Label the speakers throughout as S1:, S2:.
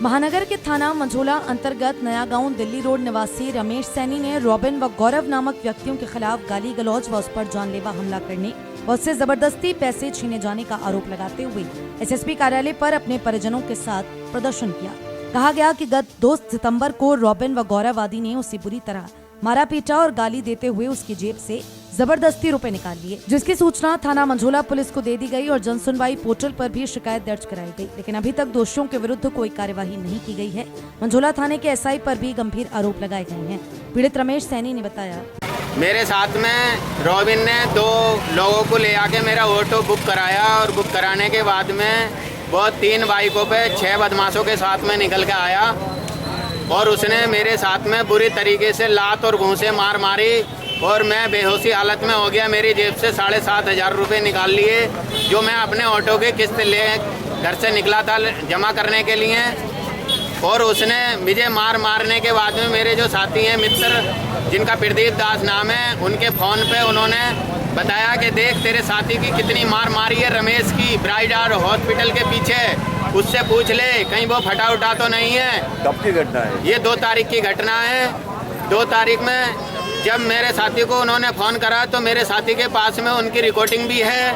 S1: महानगर के थाना मंझोला अंतर्गत नया गांव दिल्ली रोड निवासी रमेश सैनी ने रॉबिन व गौरव नामक व्यक्तियों के खिलाफ गाली गलौज व उस पर जानलेवा हमला करने व उससे जबरदस्ती पैसे छीने जाने का आरोप लगाते हुए एसएसपी कार्यालय पर अपने परिजनों के साथ प्रदर्शन किया। कहा गया कि गत 2 सितंबर को रॉबिन व गौरव आदि ने उसे बुरी तरह मारा पीटा और गाली देते हुए उसकी जेब से जबरदस्ती रुपए निकाल लिए, जिसकी सूचना थाना मंझोला पुलिस को दे दी गई और जनसुनवाई पोर्टल पर भी शिकायत दर्ज कराई गई, लेकिन अभी तक दोषियों के विरुद्ध कोई कार्यवाही नहीं की गई है। मंझोला थाने के एसआई पर भी गंभीर आरोप लगाए गए हैं। पीड़ित रमेश सैनी ने बताया,
S2: मेरे साथ में रॉबिन ने 2 लोगों को ले आके मेरा ऑटो बुक कराया और बुक कराने के बाद में वो 3 बाइकों पे 6 बदमाशों के साथ में निकल के आया और उसने मेरे साथ में बुरी तरीके से लात और घूंसे मार मारी और मैं बेहोशी हालत में हो गया। मेरी जेब से 7,500 रुपये निकाल लिए जो मैं अपने ऑटो की किस्त ले घर से निकला था जमा करने के लिए। और उसने मुझे मारने के बाद में मेरे जो साथी हैं मित्र जिनका प्रदीप दास नाम है, उनके फ़ोन पे उन्होंने बताया कि देख तेरे साथी की कितनी मार मारी है रमेश की ब्राइडर हॉस्पिटल के पीछे, उससे पूछ ले कहीं वो फटा उठा तो नहीं है।
S3: कब की घटना है
S2: ये? 2 तारीख की घटना है। 2 तारीख में जब मेरे साथी को उन्होंने फ़ोन करा तो मेरे साथी के पास में उनकी रिकॉर्डिंग भी है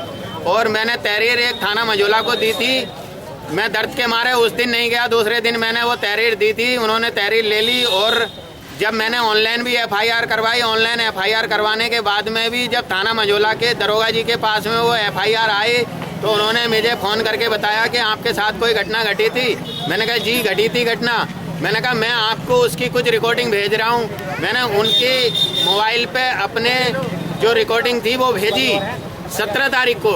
S2: और मैंने तहरीर एक थाना मंझोला को दी थी। मैं दर्द के मारे उस दिन नहीं गया, दूसरे दिन मैंने वो तहरीर दी थी, उन्होंने तहरीर ले ली। और जब मैंने ऑनलाइन भी एफआईआर करवाई, ऑनलाइन एफआईआर करवाने के बाद में भी जब थाना मंझोला के दरोगा जी के पास में वो एफआईआर आई तो उन्होंने मुझे फ़ोन करके बताया कि आपके साथ कोई घटना घटी थी। मैंने कहा जी घटी थी घटना। मैंने कहा मैं आपको उसकी कुछ रिकॉर्डिंग भेज रहा हूँ। मैंने उनकी मोबाइल पे अपने जो रिकॉर्डिंग थी वो भेजी 17 तारीख को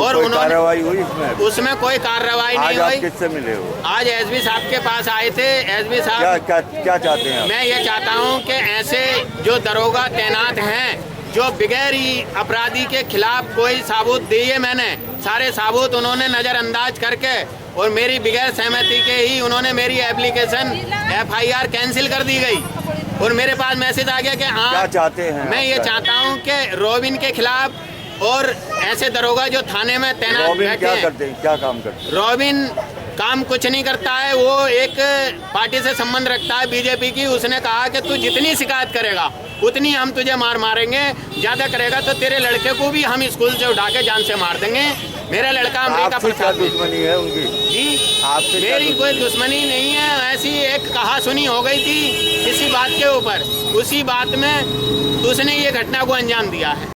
S2: और उन्होंने
S3: कार्रवाई हुई
S2: उसमें कोई कार्रवाई नहीं हुई।
S3: किससे मिले हो?
S2: आज एसपी साहब के पास आए थे। एसपी साहब
S3: क्या चाहते हैं?
S2: मैं ये चाहता हूँ कि ऐसे जो दरोगा तैनात हैं जो बगैर ही अपराधी के खिलाफ कोई सबूत दिए, मैंने सारे सबूत उन्होंने नज़रअंदाज करके और मेरी बगैर सहमति के ही उन्होंने मेरी एप्लीकेशन एफआईआर कैंसिल कर दी गई और मेरे पास मैसेज आ गया कि
S3: क्या चाहते हैं?
S2: मैं ये चाहता हूँ कि रॉबिन के खिलाफ और ऐसे दरोगा जो थाने में तैनात बैठे हैं।
S3: क्या काम करते हैं? रॉबिन
S2: काम कुछ नहीं करता है, वो एक पार्टी से संबंध रखता है बीजेपी की। उसने कहा कि तू जितनी शिकायत करेगा उतनी हम तुझे मारेंगे, ज़्यादा करेगा तो तेरे लड़के को भी हम स्कूल से उठा के जान से मार देंगे। मेरा लड़का अमेरिका प्रसाद
S3: दुश्मनी है उनकी?
S2: जी
S3: आपसे
S2: मेरी कोई दुश्मनी नहीं है। ऐसी एक कहा सुनी हो गई थी किसी बात के ऊपर, उसी बात में उसने ये घटना को अंजाम दिया है।